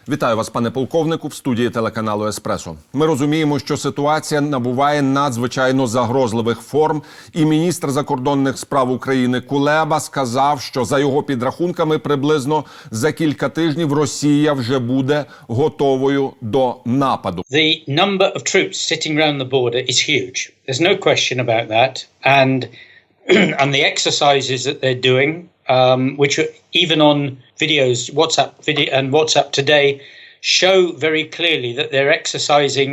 Вітаю вас, пане полковнику, в студії телеканалу «Еспресо». Ми розуміємо, що ситуація набуває надзвичайно загрозливих форм, і міністр закордонних справ України Кулеба сказав, що за його підрахунками приблизно за кілька тижнів Росія вже буде готовою до нападу. The number of troops sitting around the border is huge. There's no question about that. And the exercises that they're doing, which are even on videos, WhatsApp today, show very clearly that they're exercising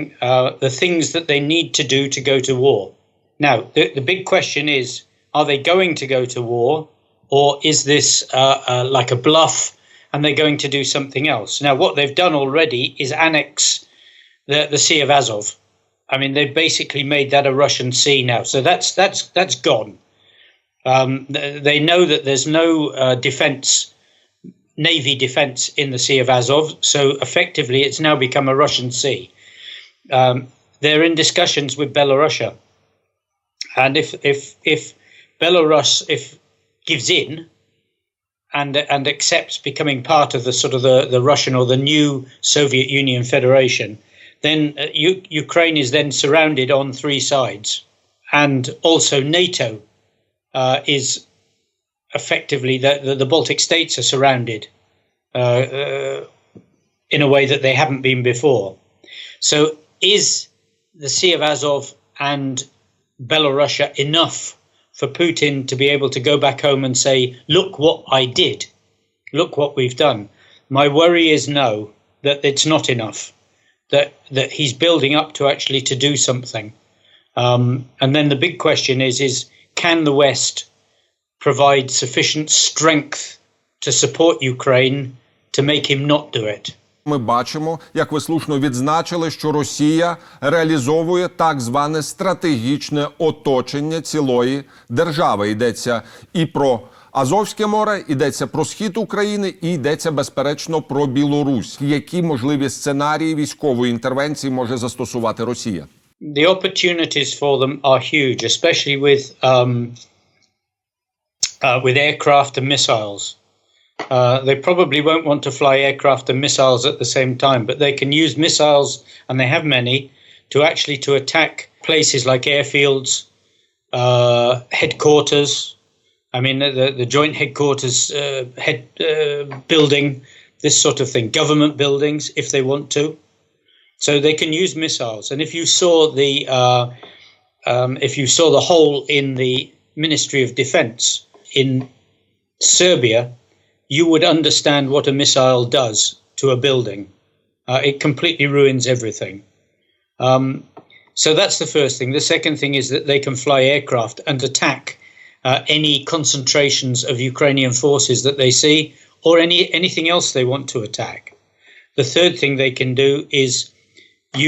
the things that they need to do to go to war. Now, the big question is, are they going to go to war, or is this like a bluff and they're going to do something else? Now, what they've done already is annex the Sea of Azov. I mean, they've basically made that a Russian sea now. So that's gone. They know that there's no Navy defense in the Sea of Azov, so effectively it's now become a Russian sea. They're in discussions with Belarusia, and if Belarus gives in and accepts becoming part of the sort of the Russian or the new Soviet Union Federation, then Ukraine is then surrounded on three sides, and also NATO is effectively the Baltic states are surrounded in a way that they haven't been before. So is the Sea of Azov and Belarusia enough for Putin to be able to go back home and say, look what I did, look what we've done? My worry is no, that it's not enough, that he's building up to actually to do something. And then the big question is can the West provide sufficient strength to support Ukraine to make him not do it? Ми бачимо, як ви слушно відзначили, що Росія реалізовує так зване стратегічне оточення цілої держави. Йдеться і про Азовське море, йдеться про схід України і йдеться, безперечно, про Білорусь. Які можливі сценарії військової інтервенції може застосувати Росія? The opportunities for them are huge, especially with aircraft and missiles. They probably won't want to fly aircraft and missiles at the same time, but they can use missiles, and they have many, to attack places like airfields, headquarters. I mean, the joint headquarters building, this sort of thing, government buildings, if they want to. So they can use missiles. And if you saw the hole in the Ministry of Defense in Serbia, you would understand what a missile does to a building. It completely ruins everything. So that's the first thing. The second thing is that they can fly aircraft and attack any concentrations of Ukrainian forces that they see, or anything else they want to attack. The third thing they can do is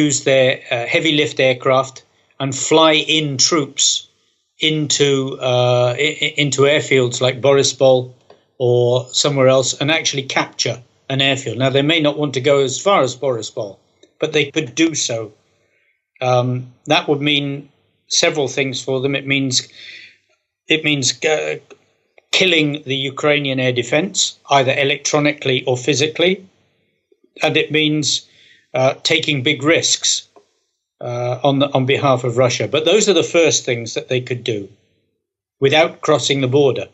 use their heavy lift aircraft and fly in troops into airfields like Borispol or somewhere else and actually capture an airfield. Now, they may not want to go as far as Borispol, but they could do so. That would mean several things for them. It means killing the Ukrainian air defense, either electronically or physically, and it means taking big risks on behalf of Russia. But those are the first things that they could do without crossing the border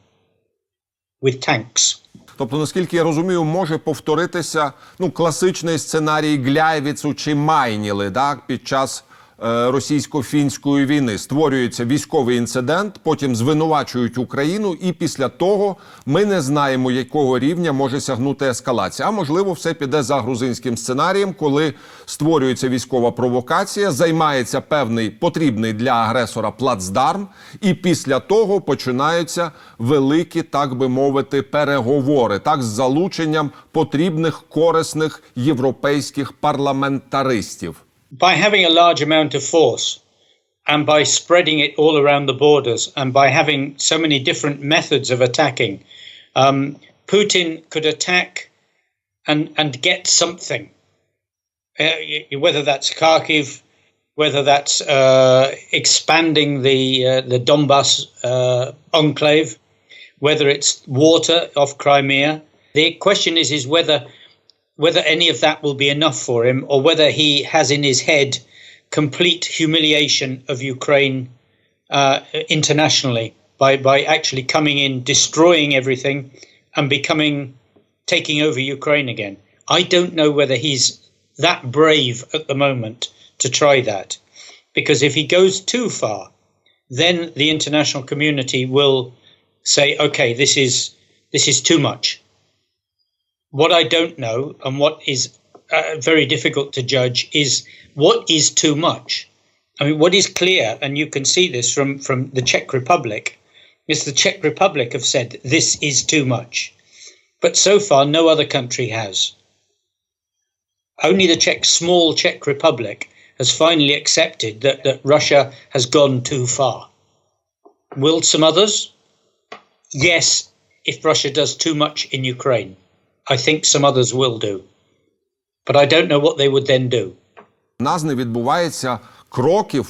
with tanks. Тобто, наскільки я розумію, може повторитися класичний сценарій Гляйвіцу чи Майніли, під час російсько-фінської війни. Створюється військовий інцидент, потім звинувачують Україну, і після того ми не знаємо, якого рівня може сягнути ескалація. А можливо, все піде за грузинським сценарієм, коли створюється військова провокація, займається певний потрібний для агресора плацдарм, і після того починаються великі, так би мовити, переговори, з залученням потрібних, корисних європейських парламентаристів. By having a large amount of force and by spreading it all around the borders and by having so many different methods of attacking, Putin could attack and get something, whether that's Kharkiv, whether that's expanding the Donbass enclave, whether it's water off Crimea. The question is whether any of that will be enough for him, or whether he has in his head complete humiliation of Ukraine internationally by actually coming in, destroying everything, and taking over Ukraine again. I don't know whether he's that brave at the moment to try that, because if he goes too far, then the international community will say, okay, this is too much. What I don't know, and what is very difficult to judge, is what is too much. I mean, what is clear, and you can see this from the Czech Republic, is the Czech Republic have said this is too much. But so far, no other country has. Only the small Czech Republic has finally accepted that Russia has gone too far. Will some others? Yes, if Russia does too much in Ukraine. I think some others will do. But I don't know what they would then do. У нас не відбувається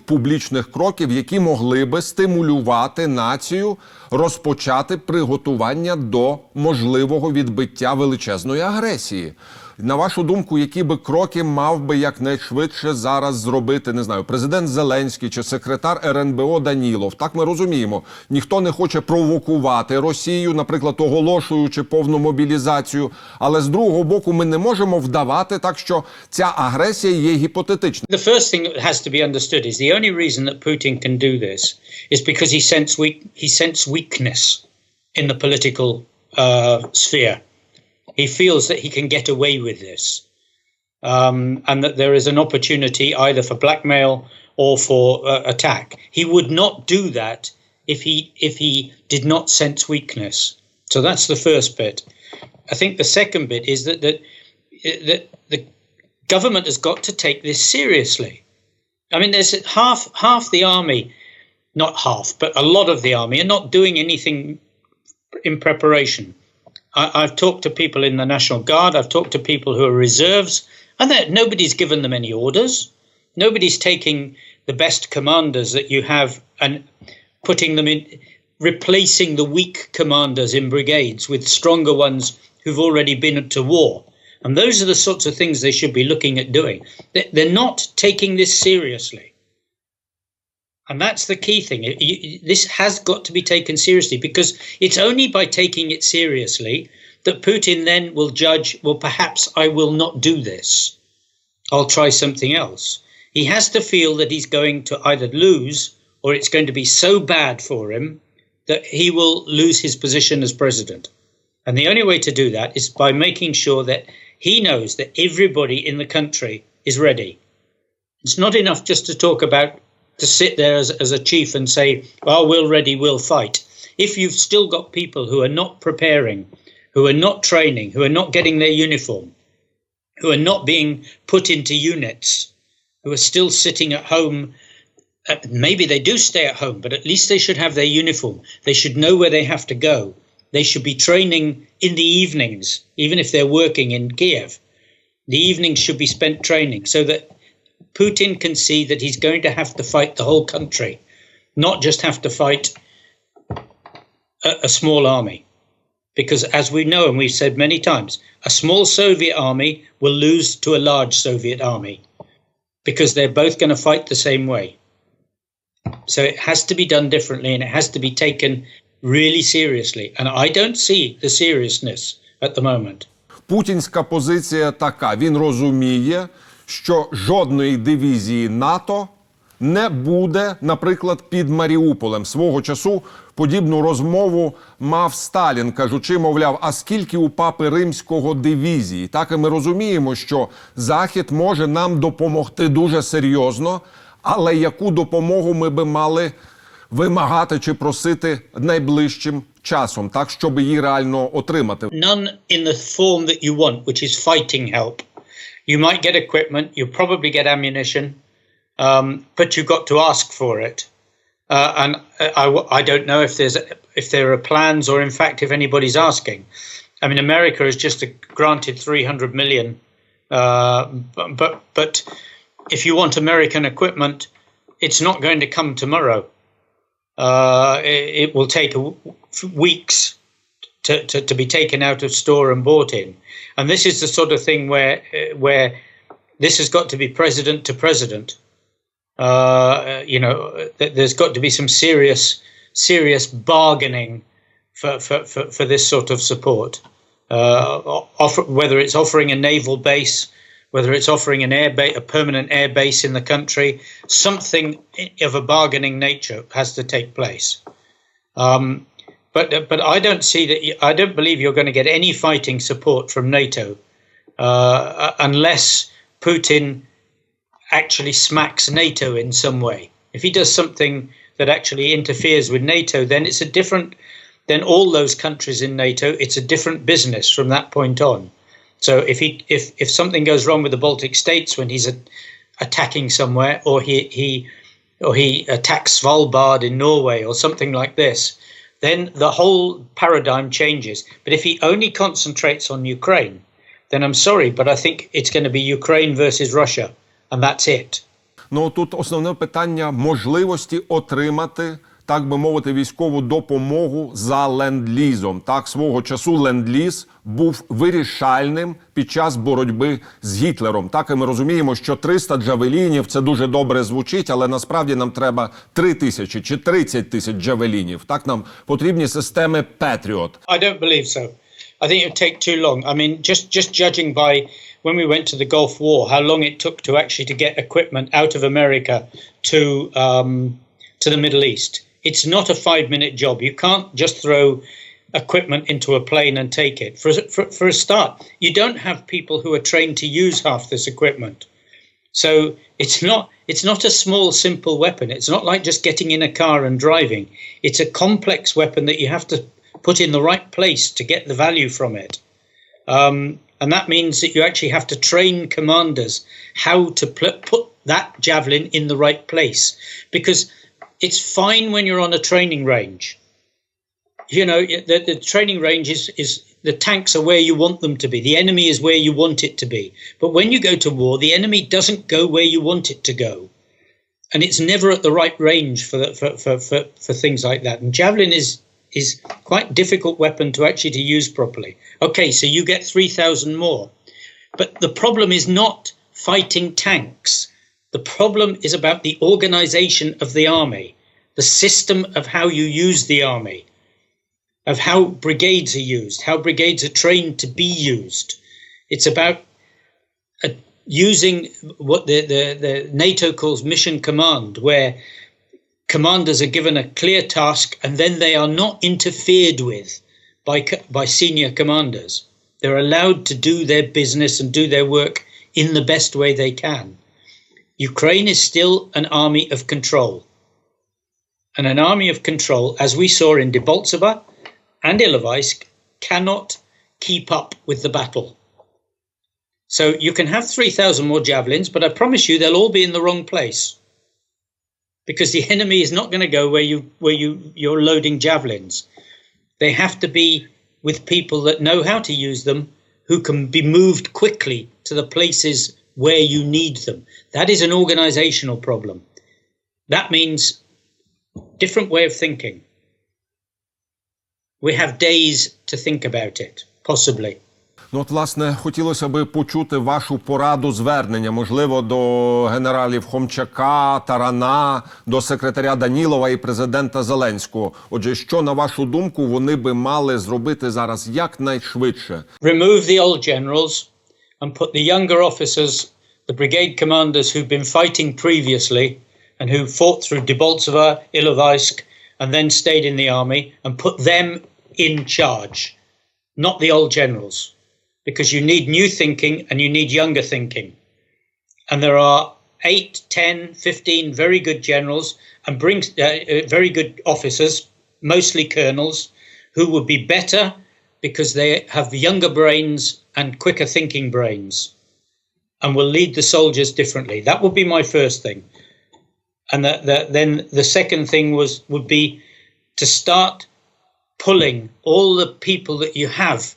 публічних кроків, які могли би стимулювати націю розпочати приготування до можливого відбиття величезної агресії. На вашу думку, які би кроки мав би якнайшвидше зараз зробити, не знаю, президент Зеленський чи секретар РНБО Данілов? Так ми розуміємо, ніхто не хоче провокувати Росію, наприклад, оголошуючи повну мобілізацію, але з другого боку ми не можемо вдавати так, що ця агресія є гіпотетичною. The first thing that has to be understood is the only reason that Putin can do this is because he sensed weakness in the political sphere. He feels that he can get away with this, and that there is an opportunity either for blackmail or for attack. He would not do that if he did not sense weakness. So that's the first bit. I think the second bit is that the government has got to take this seriously. I mean, there's half the army, not half, but a lot of the army are not doing anything in preparation. I've talked to people in the National Guard, I've talked to people who are reserves, and nobody's given them any orders. Nobody's taking the best commanders that you have and putting them in, replacing the weak commanders in brigades with stronger ones who've already been to war. And those are the sorts of things they should be looking at doing. They're not taking this seriously. And that's the key thing. This has got to be taken seriously, because it's only by taking it seriously that Putin then will judge, well, perhaps I will not do this. I'll try something else. He has to feel that he's going to either lose, or it's going to be so bad for him that he will lose his position as president. And the only way to do that is by making sure that he knows that everybody in the country is ready. It's not enough just to talk about, to sit there as a chief and say, oh, we're ready, we'll fight. If you've still got people who are not preparing, who are not training, who are not getting their uniform, who are not being put into units, who are still sitting at home, maybe they do stay at home, but at least they should have their uniform. They should know where they have to go. They should be training in the evenings, even if they're working in Kiev. The evenings should be spent training so that Putin can see that he's going to have to fight the whole country, not just have to fight a small army. Because as we know, and we've said many times, a small Soviet army will lose to a large Soviet army, because they're both going to fight the same way. So it has to be done differently, and it has to be taken really seriously. And I don't see the seriousness at the moment. Путінська позиція така. Він розуміє, що жодної дивізії НАТО не буде, наприклад, під Маріуполем. Свого часу подібну розмову мав Сталін, кажучи, мовляв, а скільки у Папи Римського дивізії? Так і ми розуміємо, що Захід може нам допомогти дуже серйозно, але яку допомогу ми би мали вимагати чи просити найближчим часом, так, щоб її реально отримати? None in the form that you want, which is fighting help. You might get equipment, you'll probably get ammunition, but you've got to ask for it. And I don't know if there are plans, or in fact if anybody's asking. I mean, America has just granted $300 million, but if you want American equipment, it's not going to come tomorrow. It will take weeks to be taken out of store and bought in. And this is the sort of thing where this has got to be president to president. There's got to be some serious bargaining for this sort of support. Whether it's offering a naval base, whether it's offering a permanent air base in the country, something of a bargaining nature has to take place. But I don't see that. I don't believe you're going to get any fighting support from NATO unless Putin actually smacks NATO in some way. If he does something that actually interferes with NATO, then it's then all those countries in NATO, it's a different business from that point on. So if something goes wrong with the Baltic states when he's attacking somewhere, or he attacks Svalbard in Norway or something like this, then the whole paradigm changes. But if he only concentrates on Ukraine, then I'm sorry, but I think it's going to be Ukraine versus Russia, and that's it. Ну, тут основне питання можливості отримати, так би мовити, військову допомогу за ленд-лізом. Так, свого часу ленд-ліз був вирішальним під час боротьби з Гітлером. Так, і ми розуміємо, що 300 джавелінів – це дуже добре звучить, але насправді нам треба 3 тисячі чи 30 тисяч джавелінів. Так, нам потрібні системи Patriot. I don't believe so. I think it would take too long. I mean, just judging by when we went to the Gulf War, how long it took to actually to get equipment out of America to the Middle East. It's not a 5-minute job. You can't just throw equipment into a plane and take it. For a start, you don't have people who are trained to use half this equipment. So it's not a small, simple weapon. It's not like just getting in a car and driving. It's a complex weapon that you have to put in the right place to get the value from it. And that means that you actually have to train commanders how to put that javelin in the right place. Because it's fine when you're on a training range. You know, the training range is the tanks are where you want them to be. The enemy is where you want it to be. But when you go to war, the enemy doesn't go where you want it to go. And it's never at the right range for things like that. And javelin is quite difficult weapon to actually to use properly. Okay, so you get 3,000 more. But the problem is not fighting tanks. The problem is about the organization of the army, the system of how you use the army, of how brigades are used, how brigades are trained to be used. It's about using what the NATO calls mission command, where commanders are given a clear task and then they are not interfered with by senior commanders. They're allowed to do their business and do their work in the best way they can. Ukraine is still an army of control. And an army of control, as we saw in Debaltseve and Ilovaisk, cannot keep up with the battle. So you can have 3,000 more javelins, but I promise you they'll all be in the wrong place. Because the enemy is not going to go where you're loading javelins. They have to be with people that know how to use them, who can be moved quickly to the places where you need them. That is an organizational problem. That means different way of thinking. We have days to think about it, possibly. Ну, от, власне, хотілося би почути вашу пораду звернення, можливо, до генералів Хомчака, Тарана, до секретаря Данілова і президента Зеленського. Отже, що, на вашу думку, вони би мали зробити зараз якнайшвидше? Remove the old generals and put the younger officers, the brigade commanders who've been fighting previously and who fought through Debaltseve, Ilovaisk, and then stayed in the army, and put them in charge, not the old generals. Because you need new thinking and you need younger thinking. And there are 8, 10, 15 very good generals and very good officers, mostly colonels, who would be better because they have younger brains and quicker thinking brains and will lead the soldiers differently. That would be my first thing. And then the second thing would be to start pulling all the people that you have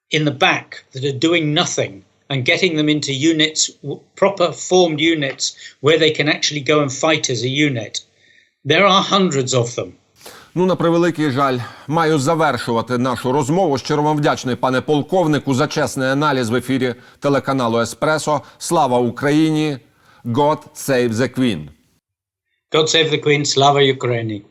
in the back that are doing nothing and getting them into units, proper formed units, where they can actually go and fight as a unit. There are hundreds of them. Ну, на превеликий жаль, маю завершувати нашу розмову. Щиро вам вдячний, пане полковнику, за чесний аналіз в ефірі телеканалу «Еспресо». Слава Україні! God save the Queen! God save the Queen, Slava Ukraini.